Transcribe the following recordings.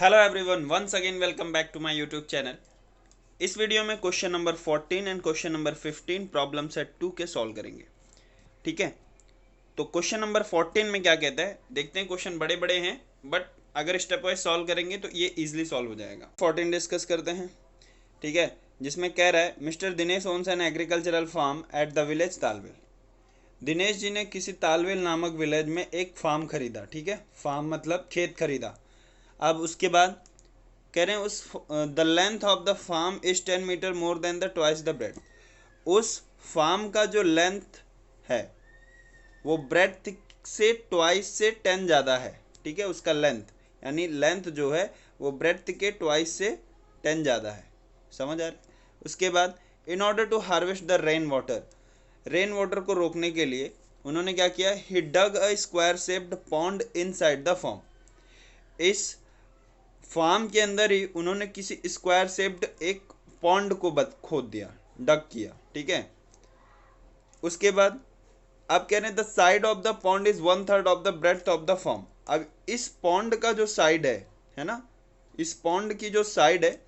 Hello everyone, once again welcome back to my YouTube channel. इस video में question number 14 and question number 15 problem set 2 के solve करेंगे। ठीक है, तो क्वेश्चन नंबर 14 में क्या कहता है देखते हैं। क्वेश्चन बड़े बड़े हैं बट अगर स्टेप वाइज सॉल्व करेंगे तो ये इजीली सॉल्व हो जाएगा। 14 डिस्कस करते हैं। ठीक है, जिसमें कह रहा है mister Dinesh owns an agricultural farm at the village Talvel. Dinesh ji ने किसी तालवेल नामक विलेज में एक फार्म खरीदा। ठीक है, फार्म मतलब खेत खरीदा। अब उसके बाद कह रहे हैं उस the length of the farm is 10 metre more than the twice the breadth. उस फार्म का जो लेंथ है वो ब्रेड से ट्वाइस से 10 ज़्यादा है। ठीक है, उसका लेंथ यानी लेंथ जो है वो ब्रेड के ट्वाइस से 10 ज़्यादा है। समझ आ रहा है। उसके बाद in order to harvest the rain water को रोकने के लिए उन्होंने क्या किया, he dug a square shaped pond inside the farm. इस फार्म के अंदर ही उन्होंने किसी स्क्वायर शेप्ड एक पॉन्ड को खोद दिया, डग किया। ठीक है, उसके बाद आप कह रहे हैं the side of the pond is 1/3 of the breadth of the farm. अब इस पॉन्ड का जो साइड है ना, इस पॉन्ड की जो साइड है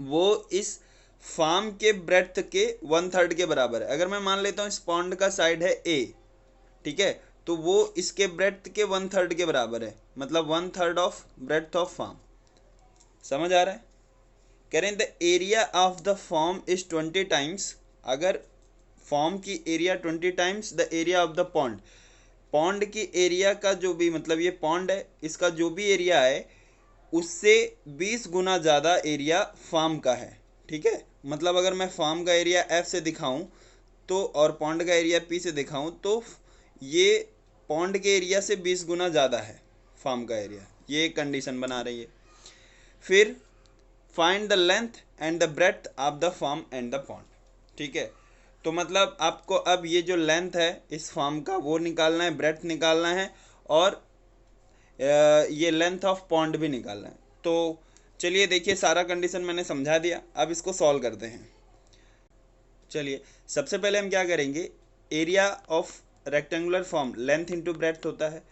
वो इस फार्म के ब्रेड्थ के 1/3 के बराबर है। अगर मैं मान लेता हूँ इस पॉन्ड का साइड है ए, ठीक है, तो वो इसके ब्रेड्थ के 1/3 के बराबर है, मतलब 1/3 ऑफ ब्रेड्थ ऑफ फार्म। समझ आ रहा है। कह रहे हैं the area of the form is 20 times. अगर फॉर्म की area 20 times the area of the pond, pond की एरिया का जो भी मतलब ये पॉन्ड है इसका जो भी एरिया है उससे 20 गुना ज़्यादा एरिया फार्म का है। ठीक है, मतलब अगर मैं फार्म का एरिया एफ से दिखाऊं तो और पॉन्ड का एरिया पी से दिखाऊं तो ये पॉन्ड के एरिया से 20 गुना ज़्यादा है फार्म का एरिया। ये एक कंडीशन बना रही है। फिर find the length and the breadth of the farm and the pond. ठीक है, तो मतलब आपको अब ये जो लेंथ है इस फार्म का वो निकालना है, ब्रेड्थ निकालना है और ये लेंथ ऑफ पॉन्ड भी निकालना है। तो चलिए देखिए, सारा कंडीशन मैंने समझा दिया, अब इसको सॉल्व करते हैं। चलिए सबसे पहले हम क्या करेंगे, area of rectangular form length into breadth होता है।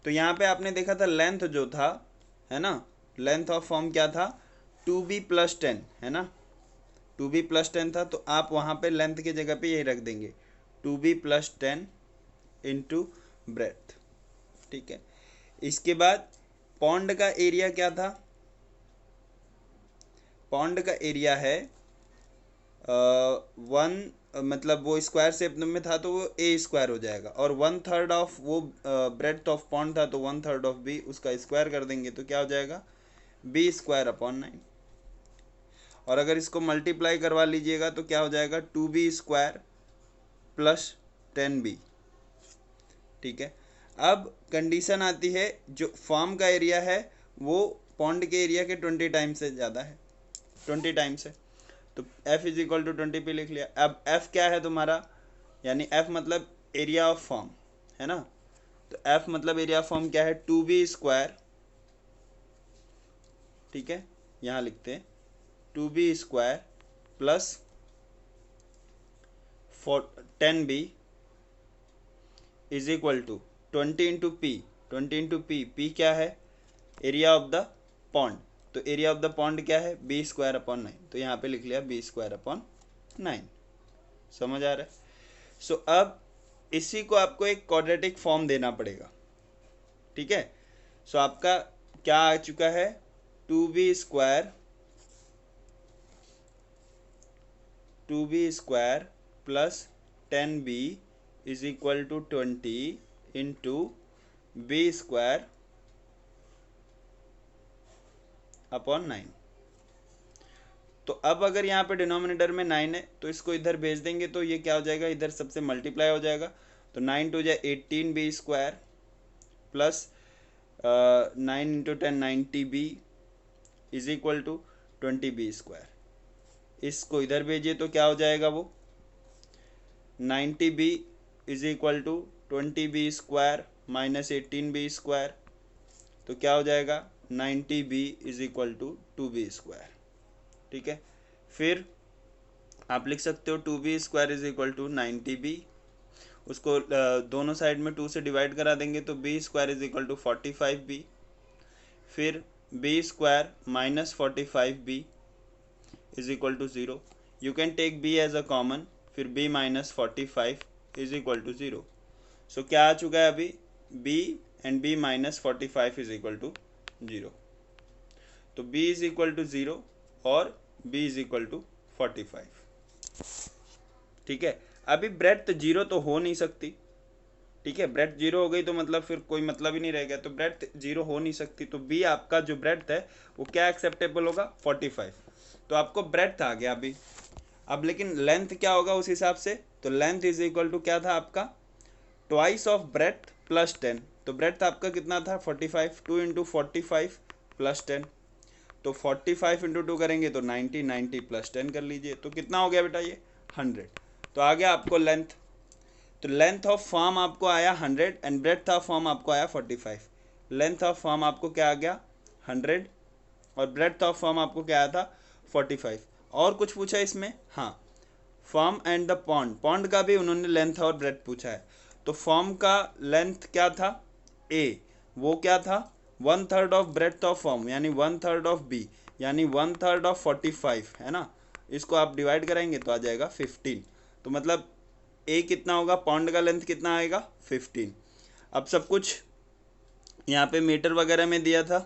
तो यहाँ पे आपने देखा था लेंथ जो था, है ना, लेंथ ऑफ फॉर्म क्या था, 2b+10 है ना, 2b+10 था। तो आप वहाँ पे लेंथ की जगह पे यही रख देंगे 2b+10 इंटू ब्रेथ। ठीक है, इसके बाद पॉन्ड का एरिया क्या था, पॉन्ड का एरिया है 1, मतलब वो स्क्वायर शेप में था तो वो ए स्क्वायर हो जाएगा, और 1/3 ऑफ वो ब्रेड्थ ऑफ पॉन्ड था तो 1/3 ऑफ बी, उसका स्क्वायर कर देंगे तो क्या हो जाएगा, b²/9। और अगर इसको मल्टीप्लाई करवा लीजिएगा तो क्या हो जाएगा, 2b² + 10b। ठीक है, अब कंडीशन आती है जो फार्म का एरिया है वो पॉन्ड के एरिया के 20 टाइम्स से ज़्यादा है, 20 टाइम्स है। तो f = 20p लिख लिया। अब f क्या है तुम्हारा, यानी f मतलब एरिया ऑफ फॉर्म है ना, तो f मतलब एरिया ऑफ फॉर्म क्या है, 2b²। ठीक है, यहाँ लिखते हैं 2b² + 10b is equal to 20 into P. 20 into P, P क्या है, एरिया ऑफ द पॉन्ड। तो एरिया ऑफ द पॉन्ड क्या है, b²/9। तो यहाँ पे लिख लिया b²/9। समझ आ रहा है। सो अब इसी को आपको एक क्वाड्रेटिक फॉर्म देना पड़ेगा। ठीक है, सो आपका क्या आ चुका है, 2b² + 10b is equal to 20 into b²/9। तो अब अगर यहाँ पे डिनोमिनेटर में 9 है तो इसको इधर भेज देंगे तो ये क्या हो जाएगा, इधर सबसे मल्टीप्लाई हो जाएगा। तो 9 2 = 18b² + 9 × 10 90b is equal to 20b²। इसको इधर भेजिए तो क्या हो जाएगा, वो 90b is equal to 20b² - 18b²। तो क्या हो जाएगा, 90b is equal to 2b²। ठीक है, फिर आप लिख सकते हो 2b² is equal to 90b। उसको दोनों साइड में 2 से डिवाइड करा देंगे तो b² is equal to 45b। फिर B square minus 45b is equal to 0. You can take b as a common, फिर b minus 45 is equal to 0. So क्या आ चुका है अभी, b and b minus 45 is equal to 0. तो b is equal to 0 और b is equal to 45. ठीक है, अभी ब्रेड्थ 0 तो हो नहीं सकती. ठीक है, ब्रेड्थ 0 हो गई तो मतलब फिर कोई मतलब ही नहीं रह गया, तो ब्रेड्थ 0 हो नहीं सकती. तो b आपका जो ब्रेड्थ है वो क्या एक्सेप्टेबल होगा, 45. तो आपको ब्रेड्थ आ गया अभी. अब लेकिन लेंथ क्या होगा उस हिसाब से, तो लेंथ इज इक्वल टू क्या था आपका, ट्वाइस ऑफ ब्रेड्थ प्लस 10. तो ब्रेड्थ आपका कितना था 45, 2 इंटू 45 प्लस 10. तो 45 इंटू 2 करेंगे तो 90, 90 प्लस 10 कर लीजिए, तो कितना हो गया बेटा ये 100. तो आ गया आपको लेंथ. तो लेंथ ऑफ फॉर्म आपको आया 100 एंड ब्रेड्थ ऑफ फॉर्म आपको आया 45. लेंथ ऑफ फॉर्म आपको क्या आ गया 100 और ब्रेड्थ ऑफ फॉर्म आपको क्या आया था 45. और कुछ पूछा इसमें, हाँ, form and the pond. Pond का भी उन्होंने लेंथ और ब्रेड्थ पूछा है. तो फॉर्म का लेंथ क्या था a, वो क्या था 1/3 ऑफ ब्रेड्थ ऑफ फॉर्म यानी 1/3 ऑफ b यानी 1/3 ऑफ 45 है ना. इसको आप डिवाइड कराएंगे तो आ जाएगा 15. तो मतलब a कितना होगा, पॉन्ड का लेंथ कितना आएगा 15. अब सब कुछ यहाँ पे मीटर वगैरह में दिया था,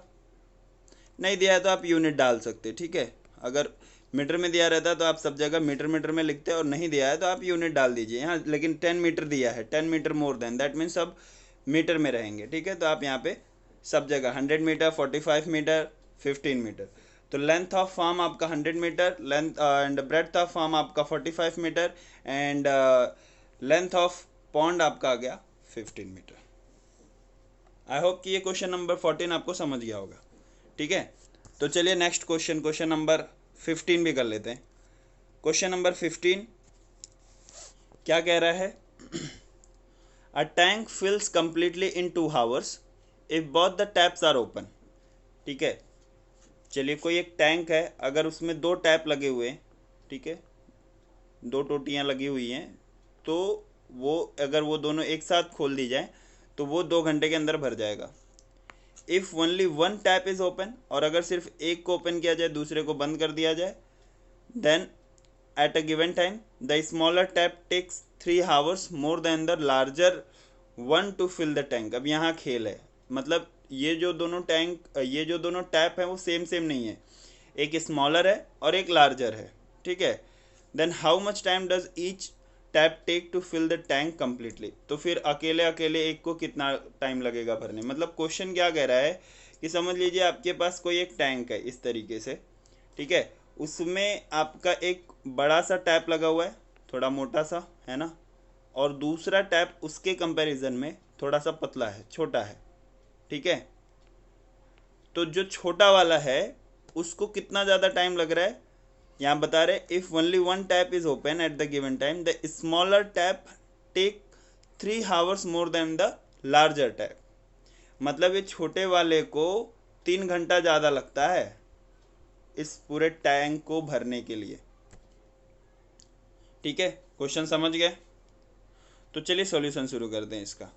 नहीं दिया है तो आप यूनिट डाल सकते. ठीक है, अगर मीटर में दिया रहता है तो आप सब जगह मीटर मीटर में लिखते हैं, और नहीं दिया है तो आप यूनिट डाल दीजिए यहाँ. लेकिन 10 मीटर दिया है, 10 metre more than that means सब मीटर में रहेंगे. ठीक है, तो आप यहाँ पे सब जगह 100 मीटर, 45 मीटर, 15 मीटर. तो लेंथ ऑफ फॉर्म आपका 100 metre, length and breadth of farm आपका 45 metre and length of pond आपका आ गया 15 मीटर. आई होप कि ये क्वेश्चन नंबर 14 आपको समझ गया होगा. ठीक है, तो चलिए नेक्स्ट क्वेश्चन, क्वेश्चन नंबर 15 भी कर लेते हैं. क्वेश्चन नंबर 15 क्या कह रहा है, a tank fills completely in 2 hours if both the taps are open. ठीक है, चलिए कोई एक टैंक है, अगर उसमें 2 टैप लगे हुए हैं, ठीक है, 2 टोटियाँ लगी हुई हैं, तो वो अगर वो दोनों एक साथ खोल दी जाए तो वो 2 घंटे के अंदर भर जाएगा. If only 1 tap is open, और अगर सिर्फ एक को ओपन किया जाए दूसरे को बंद कर दिया जाए, then at a given time the smaller tap takes 3 hours more than the larger one to fill the tank. अब यहाँ खेल है, मतलब ये जो दोनों टैप हैं वो सेम नहीं है, एक स्मॉलर है और एक लार्जर है. ठीक है, then how much time does each tap take to fill the tank completely. तो फिर अकेले एक को कितना टाइम लगेगा भरने. मतलब क्वेश्चन क्या कह रहा है कि समझ लीजिए आपके पास कोई एक टैंक है इस तरीके से. ठीक है, उसमें आपका एक बड़ा सा टैप लगा हुआ है, थोड़ा मोटा सा है ना, और दूसरा टैप उसके कंपैरिजन में थोड़ा सा पतला है, छोटा है. ठीक है, तो जो छोटा वाला है उसको कितना ज़्यादा टाइम लग रहा है, यहाँ बता रहे if only 1 tap is open at the given time the smaller tap take 3 hours more than the larger tap. मतलब ये छोटे वाले को 3 घंटा ज़्यादा लगता है इस पूरे टैंक को भरने के लिए. ठीक है, क्वेश्चन समझ गए. तो चलिए सॉल्यूशन शुरू करते हैं इसका.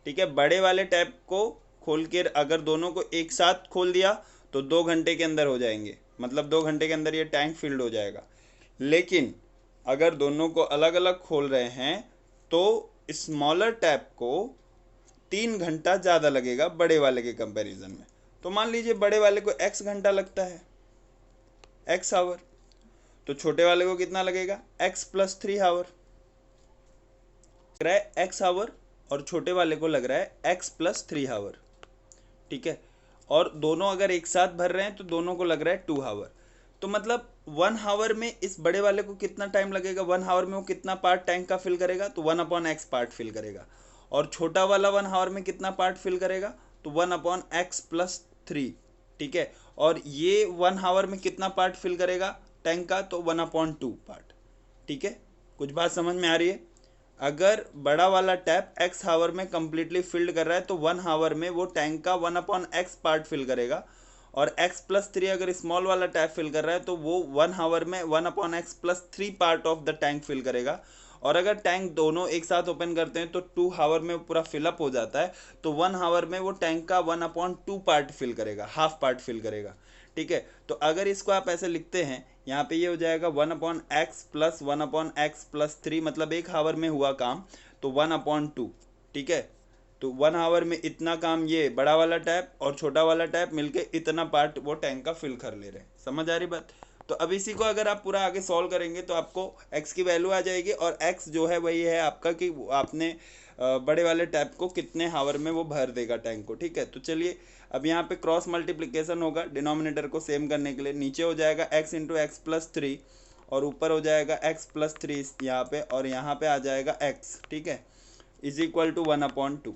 ठीक है, बड़े वाले टैप को खोल के अगर दोनों को एक साथ खोल दिया तो 2 घंटे के अंदर हो जाएंगे, मतलब 2 घंटे के अंदर ये टैंक फिल्ड हो जाएगा. लेकिन अगर दोनों को अलग अलग खोल रहे हैं तो स्मॉलर टैप को 3 घंटा ज़्यादा लगेगा बड़े वाले के कंपैरिजन में. तो मान लीजिए बड़े वाले को x घंटा लगता है, x आवर, तो छोटे वाले को कितना लगेगा x प्लस 3 आवर. लग रहा है x आवर और छोटे वाले को लग रहा है x प्लस 3 आवर. ठीक है, और दोनों अगर एक साथ भर रहे हैं तो दोनों को लग रहा है 2 आवर. तो मतलब 1 आवर में इस बड़े वाले को कितना टाइम लगेगा, 1 आवर में वो कितना पार्ट टैंक का फिल करेगा, तो 1/x पार्ट फिल करेगा. और छोटा वाला 1 आवर में कितना पार्ट फिल करेगा, तो 1/x प्लस 3. ठीक है, और ये 1 आवर में कितना पार्ट फिल करेगा टैंक का, तो 1/2 पार्ट. ठीक है, कुछ बात समझ में आ रही है. अगर बड़ा वाला टैप x आवर में कम्प्लीटली फिल्ड कर रहा है तो 1 आवर में वो टैंक का 1/x पार्ट फिल करेगा, और x प्लस 3 अगर स्मॉल वाला टैप फिल कर रहा है तो वो 1 आवर में 1/x plus 3 part of the tank fill करेगा. और अगर टैंक दोनों एक साथ ओपन करते हैं तो 2 हावर में पूरा फिलअप हो जाता है, तो 1 हावर में वो टैंक का 1/2 पार्ट फिल करेगा, हाफ पार्ट फिल करेगा। ठीक है, तो अगर इसको आप ऐसे लिखते हैं, यहाँ पे ये हो जाएगा 1/x प्लस 1/x+3, मतलब 1 हावर में हुआ काम तो 1/2। ठीक है, तो 1 हावर में इतना काम ये बड़ा वाला टैप और छोटा वाला टैप मिलके इतना पार्ट वो टैंक का फिल कर ले रहे हैं। समझ आ रही बात? तो अब इसी को अगर आप पूरा आगे सॉल्व करेंगे तो आपको x की वैल्यू आ जाएगी, और x जो है वही है आपका कि आपने बड़े वाले टैप को कितने हावर में वो भर देगा टैंक को। ठीक है, तो चलिए अब यहाँ पे क्रॉस मल्टीप्लिकेशन होगा डिनोमिनेटर को सेम करने के लिए। नीचे हो जाएगा x इंटू x+3 और ऊपर हो जाएगा x+3 यहाँ पे, और यहाँ पे आ जाएगा x। ठीक है, इज इक्वल टू 1/2।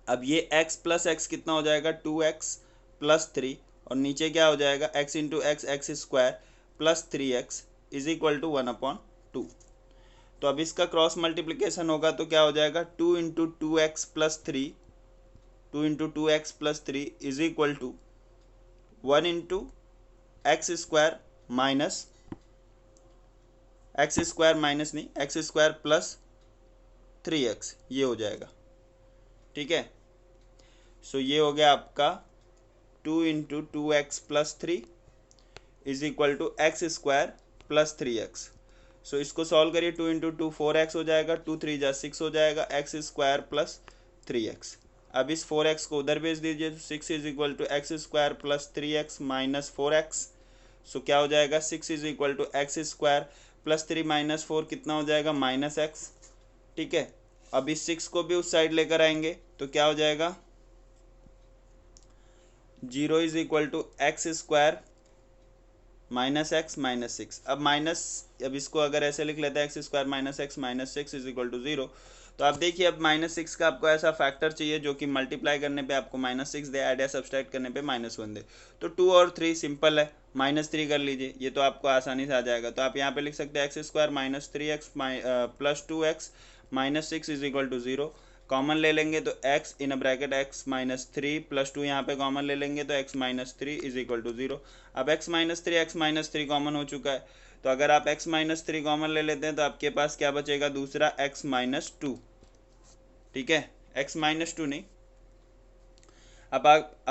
अब ये x प्लस एक्स कितना हो जाएगा 2x+3, और नीचे क्या हो जाएगा x into x² + 3x is equal to 1/2। तो अब इसका क्रॉस मल्टीप्लिकेशन होगा तो क्या हो जाएगा 2 into 2x+3 is equal to 1 into x² minus x² ये हो जाएगा। ठीक है, सो ये हो गया आपका 2 into 2x+3 is equal to x² + 3x। So इसको सॉल्व करिए, 2 इंटू 2 4x हो जाएगा, 2 3 जा 6 हो जाएगा, x² + 3x। अब इस 4x को उधर भेज दीजिए, तो 6 is equal to x² + 3x minus 4x। So क्या हो जाएगा 6 इज इक्वल टू x² + 3 - 4 कितना हो जाएगा -x। ठीक है, अब इस 6 को भी उस साइड लेकर आएंगे तो क्या हो जाएगा 0 is equal to x² - x -6। अब अब इसको अगर ऐसे लिख लेते हैं x² - x -6 is equal to 0। तो आप देखिए अब -6 का आपको ऐसा फैक्टर चाहिए जो कि मल्टीप्लाई करने पे आपको -6 दे, ऐड या सब्सट्रैक्ट करने पे -1 दे। तो 2 और 3 सिंपल है, -3 कर लीजिए, ये तो आपको आसानी से आ जाएगा। तो आप यहाँ पे लिख सकते हैं x² - 3x + 2x -6 is equal to 0। Common ले लेंगे तो x इन ब्रैकेट x - 3 + 2 यहाँ पे कॉमन ले लेंगे तो x - 3 इज इक्वल टू 0। अब x - 3 कॉमन हो चुका है, तो अगर आप x - 3 कॉमन ले लेते हैं तो आपके पास क्या बचेगा दूसरा x - 2। ठीक है, x - 2 नहीं, अब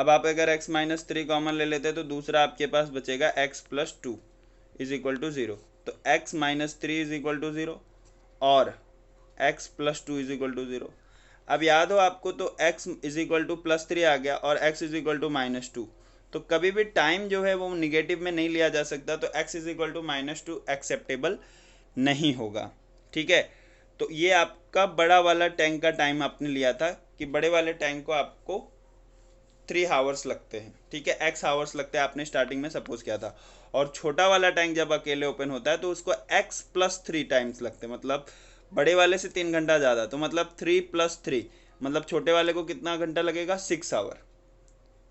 आप अगर x - 3 कॉमन ले लेते हैं तो दूसरा आपके पास बचेगा x + 2 इज इक्वल टू 0। तो x - 3 इज इक्वल टू 0 और x + 2 इज इक्वल टू 0। अब याद हो आपको तो x इज इक्वल टू +3 आ गया और x इज इक्वल टू -2। तो कभी भी टाइम जो है वो निगेटिव में नहीं लिया जा सकता, तो x is equal to -2 acceptable नहीं होगा। ठीक है, तो ये आपका बड़ा वाला टैंक का टाइम आपने लिया था कि बड़े वाले टैंक को आपको 3 हावर्स लगते हैं। ठीक है, x हावर्स लगते हैं, आपने स्टार्टिंग में सपोज किया था। और छोटा वाला टैंक जब अकेले ओपन होता है तो उसको x + 3 टाइम्स लगते हैं, मतलब बड़े वाले से 3 घंटा ज़्यादा। तो मतलब 3 + 3 मतलब छोटे वाले को कितना घंटा लगेगा 6 आवर।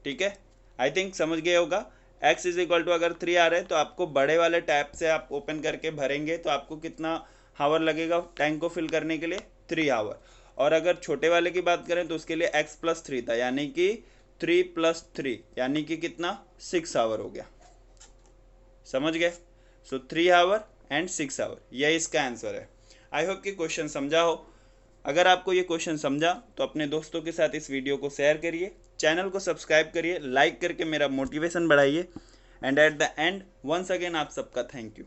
ठीक है, आई थिंक समझ गए होगा। x इज इक्वल टू अगर 3 आ रहे हैं तो आपको बड़े वाले टैप से आप ओपन करके भरेंगे तो आपको कितना हावर लगेगा टैंक को फिल करने के लिए 3 आवर। और अगर छोटे वाले की बात करें तो उसके लिए x + 3 था, यानी कि 3 + 3 यानी कि कितना 6 आवर हो गया। समझ गए? सो 3 आवर एंड 6 आवर, यही इसका आंसर है। आई होप कि क्वेश्चन समझा हो। अगर आपको ये क्वेश्चन समझा तो अपने दोस्तों के साथ इस वीडियो को शेयर करिए, चैनल को सब्सक्राइब करिए, लाइक करके मेरा मोटिवेशन बढ़ाइए। And at the end once again आप सबका थैंक यू।